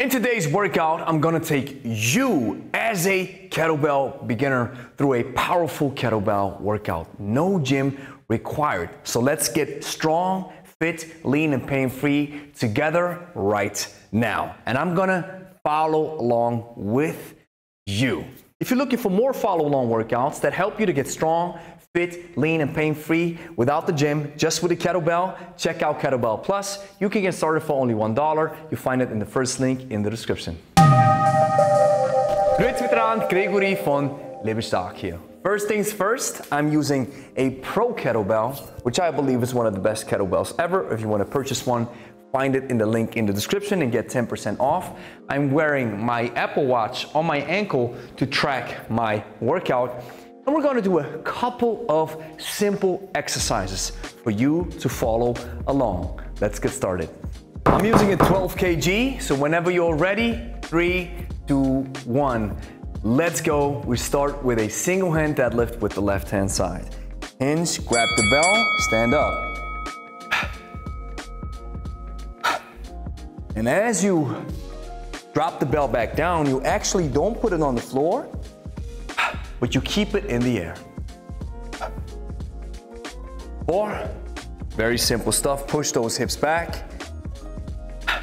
In today's workout, I'm gonna take you as a kettlebell beginner through a powerful kettlebell workout. No gym required. So let's get strong, fit, lean, and pain-free together right now. And I'm gonna follow along with you. If you're looking for more follow-along workouts that help you to get strong, fit, lean, and pain-free without the gym, just with a kettlebell, check out Kettlebell Plus. You can get started for only $1. You find it in the first link in the description. Grüezi miteinander, Gregory von Lebensstark here. First things first, I'm using a Pro kettlebell, which I believe is one of the best kettlebells ever. If you want to purchase one, find it in the link in the description and get 10% off. I'm wearing my Apple Watch on my ankle to track my workout. And we're going to do a couple of simple exercises for you to follow along. Let's get started. I'm using a 12 kg, so whenever you're ready, 3, 2, 1, let's go. We start with a single hand deadlift with the left hand side. Hinge, grab the bell, stand up. And as you drop the bell back down, you actually don't put it on the floor, but you keep it in the air. 4, very simple stuff. Push those hips back.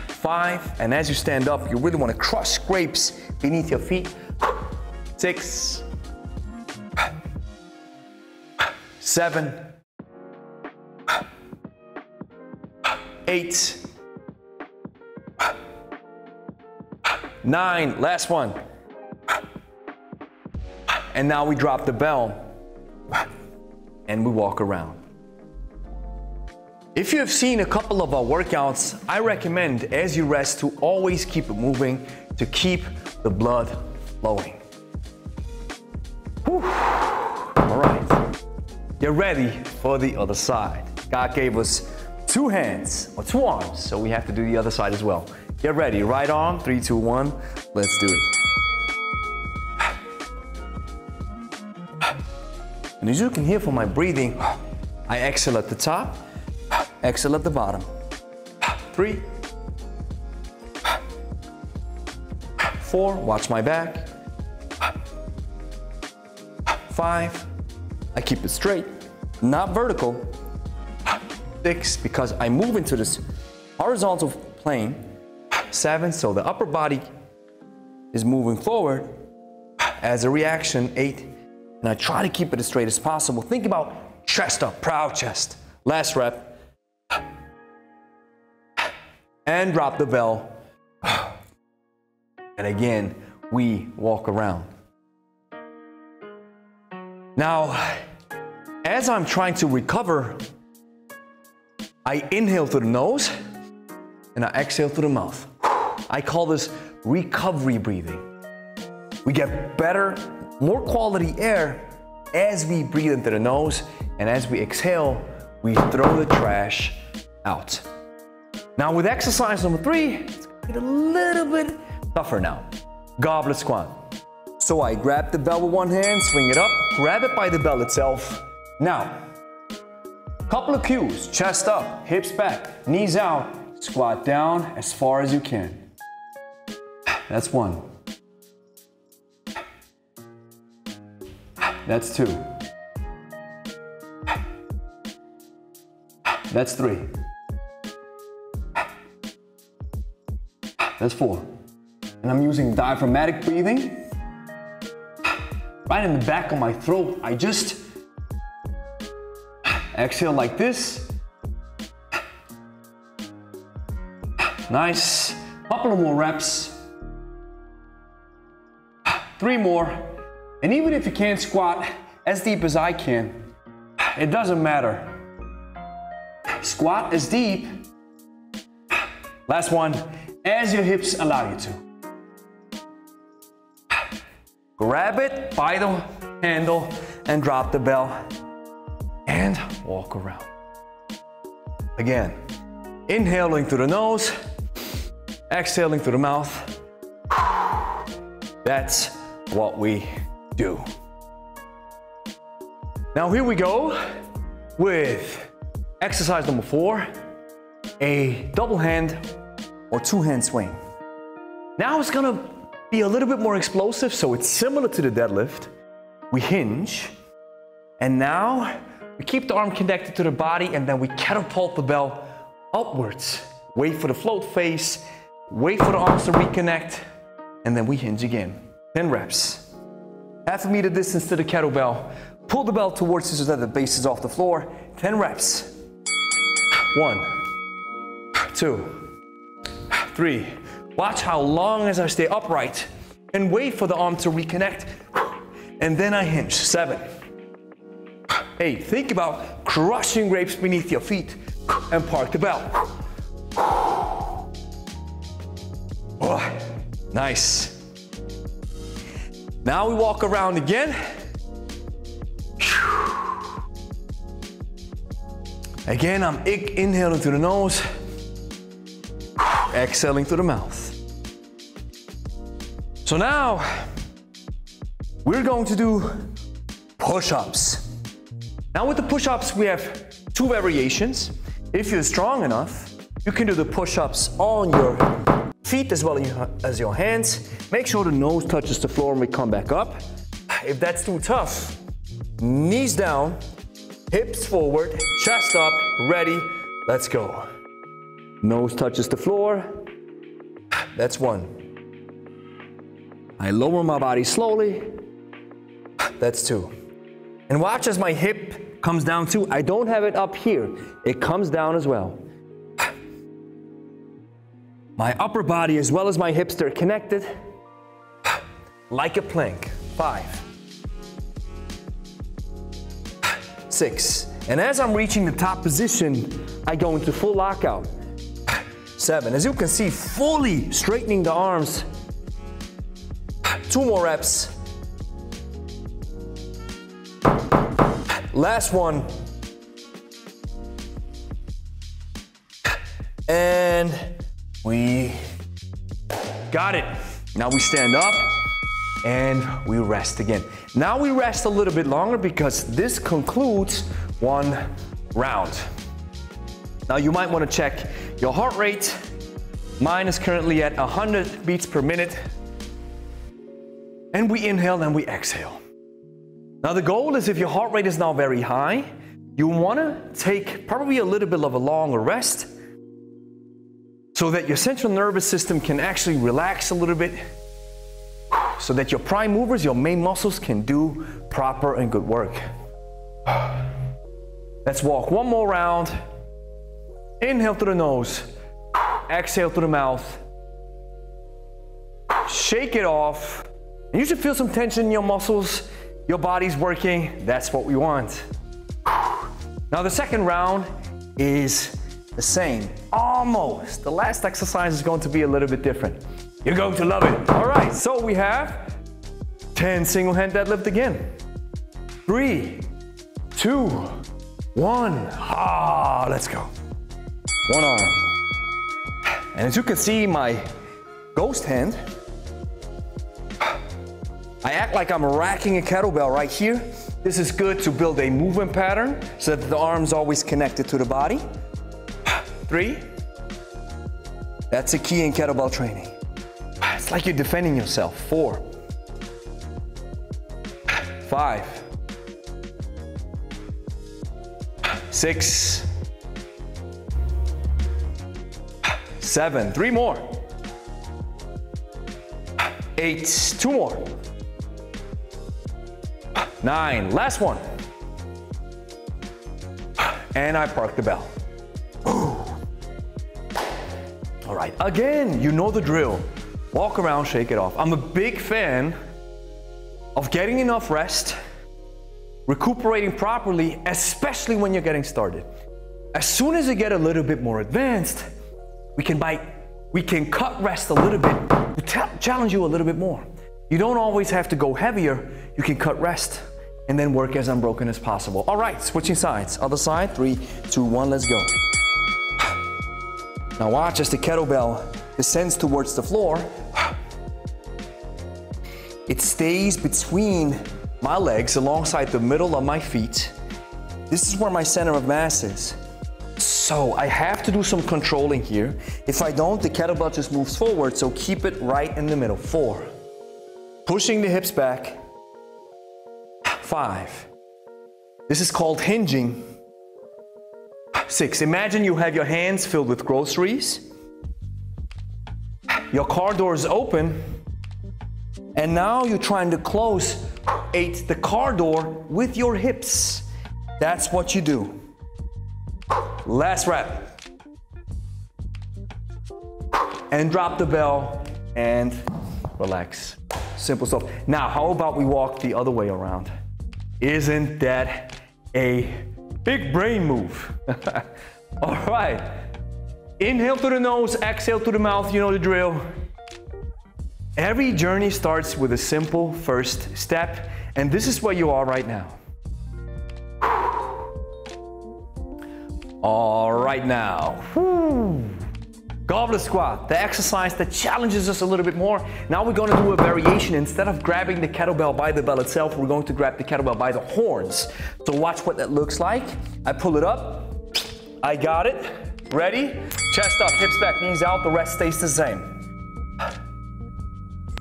5, and as you stand up, you really want to crush scrapes beneath your feet. 6, 7, 8, 9, last one. And now we drop the bell and we walk around. If you have seen a couple of our workouts, I recommend as you rest to always keep it moving to keep the blood flowing. Whew. All right, get ready for the other side. God gave us 2 hands or 2 arms, so we have to do the other side as well. Get ready, right arm, 3, 2, 1, let's do it. And as you can hear from my breathing, I exhale at the top, exhale at the bottom. 3, 4, watch my back. 5, I keep it straight, not vertical. 6, because I move into this horizontal plane. 7, so the upper body is moving forward as a reaction. 8, and I try to keep it as straight as possible. Think about chest up, proud chest. Last rep. And drop the bell. And again, we walk around. Now, as I'm trying to recover, I inhale through the nose and I exhale through the mouth. I call this recovery breathing. We get better, more quality air as we breathe into the nose, and as we exhale, we throw the trash out. Now with exercise number 3, it's gonna get a little bit tougher now. Goblet squat. So I grab the bell with one hand, swing it up, grab it by the bell itself. Now, couple of cues: chest up, hips back, knees out, squat down as far as you can. That's 1. That's 2. That's 3. That's 4. And I'm using diaphragmatic breathing. Right in the back of my throat, I just exhale like this. Nice. Couple of more reps. 3 more. And even if you can't squat as deep as I can, it doesn't matter. Squat as deep. Last one, as your hips allow you to. Grab it by the handle and drop the bell and walk around. Again, inhaling through the nose, exhaling through the mouth. That's what we do. Now here we go with exercise number 4, a double hand or 2-hand swing. Now it's gonna be a little bit more explosive, so it's similar to the deadlift. We hinge, and now we keep the arm connected to the body, and then we catapult the bell upwards. Wait for the float phase, wait for the arms to reconnect, and then we hinge again. 10 reps. Half a meter distance to the kettlebell. Pull the bell towards you so that the base is off the floor. 10 reps. 1, 2, 3. Watch how long as I stay upright and wait for the arm to reconnect. And then I hinge. 7, 8. Think about crushing grapes beneath your feet and park the bell. Oh, nice. Now we walk around again. Again, I'm inhaling through the nose, exhaling through the mouth. So now, we're going to do push-ups. Now with the push-ups, we have 2 variations. If you're strong enough, you can do the push-ups on your feet as well as your hands. Make sure the nose touches the floor and we come back up. If that's too tough, knees down, hips forward, chest up, ready, let's go. Nose touches the floor. That's 1. I lower my body slowly. That's 2. And watch as my hip comes down too. I don't have it up here. It comes down as well. My upper body as well as my hips, they're connected like a plank. 5, 6. And as I'm reaching the top position, I go into full lockout. 7. As you can see, fully straightening the arms. 2 more reps. Last one. And we got it. Now we stand up and we rest again. Now we rest a little bit longer because this concludes 1 round. Now you might want to check your heart rate. Mine is currently at 100 beats per minute. And we inhale and we exhale. Now the goal is, if your heart rate is now very high, you want to take probably a little bit of a longer rest so that your central nervous system can actually relax a little bit, so that your prime movers, your main muscles, can do proper and good work. Let's walk 1 more round. Inhale through the nose, exhale through the mouth. Shake it off. You should feel some tension in your muscles. Your body's working. That's what we want. Now the second round is the same, almost. The last exercise is going to be a little bit different. You're going to love it. All right, so we have 10 single hand deadlift again. 3, 2, 1. Let's go. 1 arm. And as you can see, my ghost hand, I act like I'm racking a kettlebell right here. This is good to build a movement pattern so that the arm's always connected to the body. 3. That's a key in kettlebell training. It's like you're defending yourself. 4. 5. 6. 7. 3 more. 8. 2 more. 9. Last one. And I park the bell. All right, again, you know the drill. Walk around, shake it off. I'm a big fan of getting enough rest, recuperating properly, especially when you're getting started. As soon as you get a little bit more advanced, we can cut rest a little bit to challenge you a little bit more. You don't always have to go heavier. You can cut rest and then work as unbroken as possible. All right, switching sides. Other side, 3, 2, 1, let's go. Now watch as the kettlebell descends towards the floor. It stays between my legs alongside the middle of my feet. This is where my center of mass is. So I have to do some controlling here. If I don't, the kettlebell just moves forward, so keep it right in the middle. 4. Pushing the hips back. 5. This is called hinging. 6. Imagine you have your hands filled with groceries. Your car door is open. And now you're trying to close 8, the car door with your hips. That's what you do. Last rep. And drop the bell and relax. Simple stuff. Now, how about we walk the other way around? Isn't that a big brain move? All right. Inhale through the nose, exhale through the mouth. You know the drill. Every journey starts with a simple first step, and this is where you are right now. All right now. Goblet squat, the exercise that challenges us a little bit more. Now we're going to do a variation. Instead of grabbing the kettlebell by the bell itself, we're going to grab the kettlebell by the horns. So watch what that looks like. I pull it up. I got it. Ready? Chest up, hips back, knees out. The rest stays the same.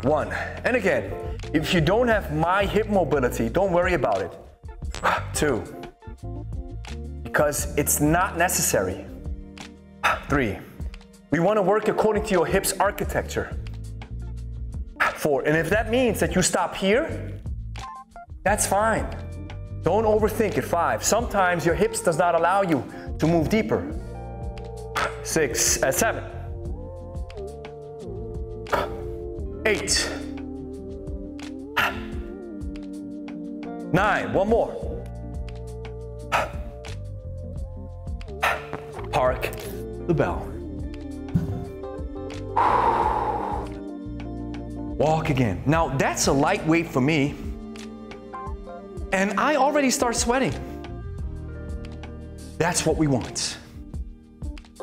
1. And again, if you don't have my hip mobility, don't worry about it. 2. Because it's not necessary. 3. We want to work according to your hips architecture. 4. And if that means that you stop here, that's fine. Don't overthink it. 5. Sometimes your hips does not allow you to move deeper. 7. 8. 9. One more. Park the bell. Walk again. Now that's a lightweight for me, and I already start sweating. That's what we want.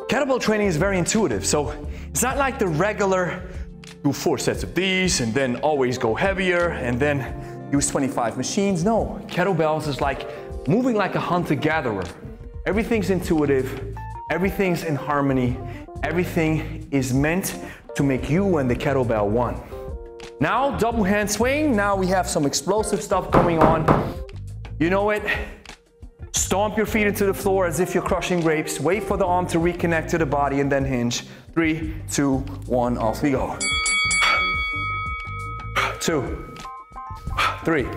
Kettlebell training is very intuitive, so it's not like the regular do 4 sets of these and then always go heavier and then use 25 machines. No, kettlebells is like moving like a hunter-gatherer. Everything's intuitive, everything's in harmony, everything is meant to make you and the kettlebell one. Now, double hand swing. Now we have some explosive stuff going on. You know it. Stomp your feet into the floor as if you're crushing grapes. Wait for the arm to reconnect to the body and then hinge. 3, 2, 1, off we go. 2, 3,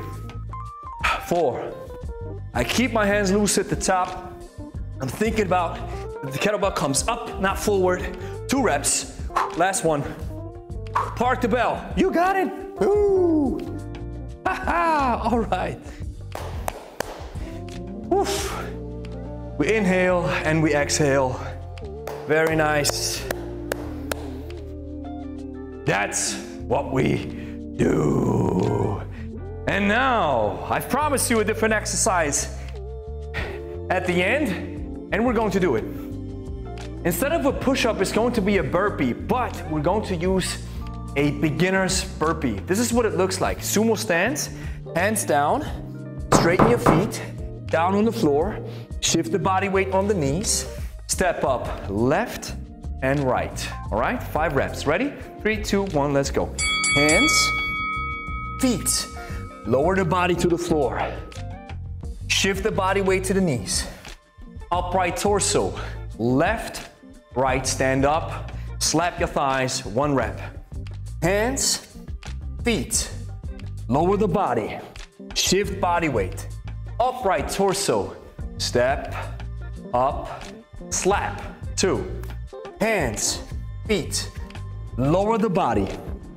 4. I keep my hands loose at the top. I'm thinking about the kettlebell comes up, not forward. 2 reps. Last one. Park the bell. You got it. Ooh. Ha-ha. All right. Oof. We inhale and we exhale. Very nice. That's what we do. And now, I've promised you a different exercise at the end, and we're going to do it. Instead of a push-up, it's going to be a burpee, but we're going to use a beginner's burpee. This is what it looks like. Sumo stance, hands down, straighten your feet, down on the floor, shift the body weight on the knees, step up left and right. All right, 5 reps. Ready? 3, 2, 1, let's go. Hands, feet, lower the body to the floor. Shift the body weight to the knees. Upright torso, left, right, stand up, slap your thighs, 1 rep. Hands, feet, lower the body, shift body weight, upright torso, step, up, slap, 2. Hands, feet, lower the body,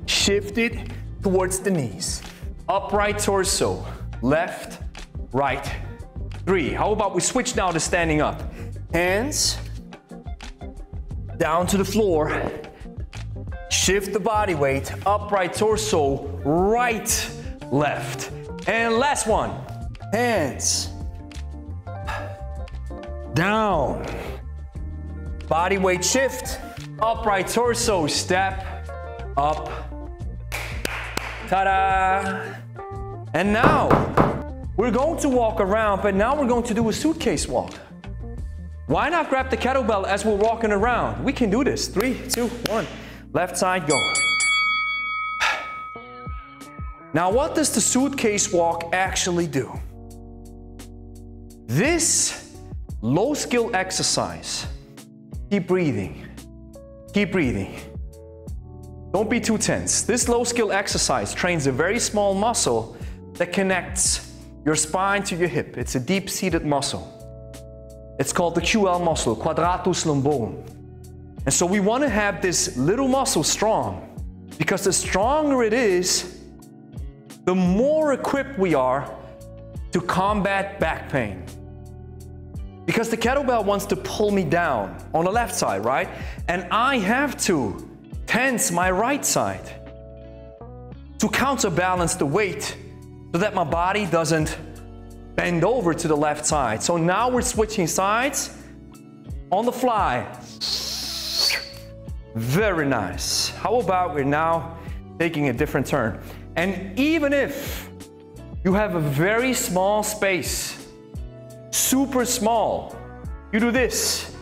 shift it towards the knees, upright torso, left, right, 3. How about we switch now to standing up? Hands, down to the floor, shift the body weight, upright torso, right, left. And last one, hands, down, body weight shift, upright torso, step, up, ta-da. And now, we're going to walk around, but now we're going to do a suitcase walk. Why not grab the kettlebell as we're walking around? We can do this. 3, 2, 1. Left side, go. Now, what does the suitcase walk actually do? This low skill exercise, keep breathing, keep breathing. Don't be too tense. This low skill exercise trains a very small muscle that connects your spine to your hip. It's a deep seated muscle. It's called the QL muscle, quadratus lumborum. And so we want to have this little muscle strong, because the stronger it is, the more equipped we are to combat back pain. Because the kettlebell wants to pull me down on the left side, right? And I have to tense my right side to counterbalance the weight so that my body doesn't bend over to the left side. So now we're switching sides on the fly. Very nice. How about we're now taking a different turn? And even if you have a very small space, super small, you do this.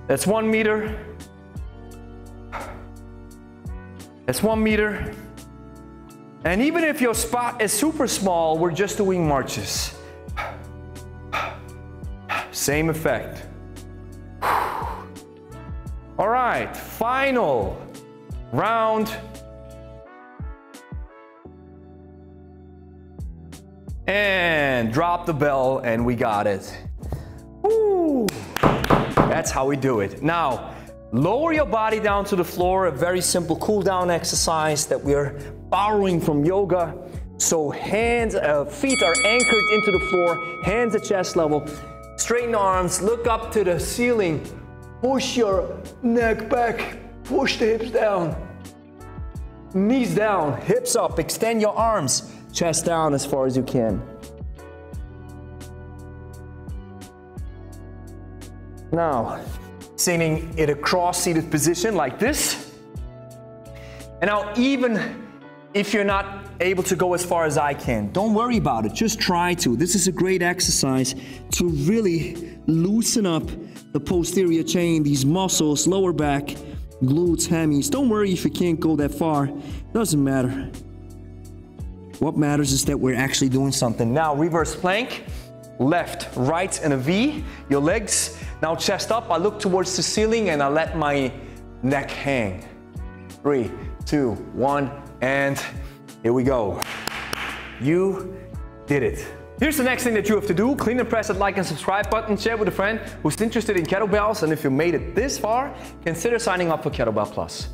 That's 1 meter. That's 1 meter. And even if your spot is super small, we're just doing marches. Same effect. All right, final round. And drop the bell, and we got it. Woo. That's how we do it. Now, lower your body down to the floor, a very simple cool down exercise that we're borrowing from yoga. So hands, feet are anchored into the floor, hands at chest level. Straighten the arms, look up to the ceiling. Push your neck back, push the hips down. Knees down, hips up, extend your arms. Chest down as far as you can. Now, sitting in a cross-seated position like this. And now, even if you're not able to go as far as I can, don't worry about it. Just try to. This is a great exercise to really loosen up the posterior chain, these muscles, lower back, glutes, hammies. Don't worry if you can't go that far. Doesn't matter. What matters is that we're actually doing something. Now, reverse plank, left, right in a V. Your legs, now chest up. I look towards the ceiling and I let my neck hang. 3, 2, 1, and here we go. You did it. Here's the next thing that you have to do. Clean and press that like and subscribe button. Share with a friend who's interested in kettlebells. And if you made it this far, consider signing up for Kettlebell Plus.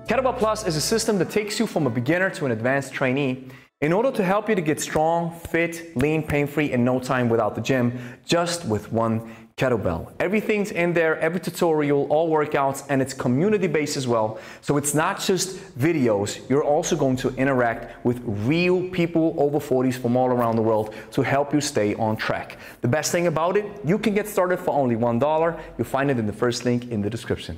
Kettlebell Plus is a system that takes you from a beginner to an advanced trainee in order to help you to get strong, fit, lean, pain-free in no time without the gym, just with one kettlebell. Everything's in there, every tutorial, all workouts, and it's community-based as well. So it's not just videos, you're also going to interact with real people over 40s from all around the world to help you stay on track. The best thing about it, you can get started for only $1. You'll find it in the first link in the description.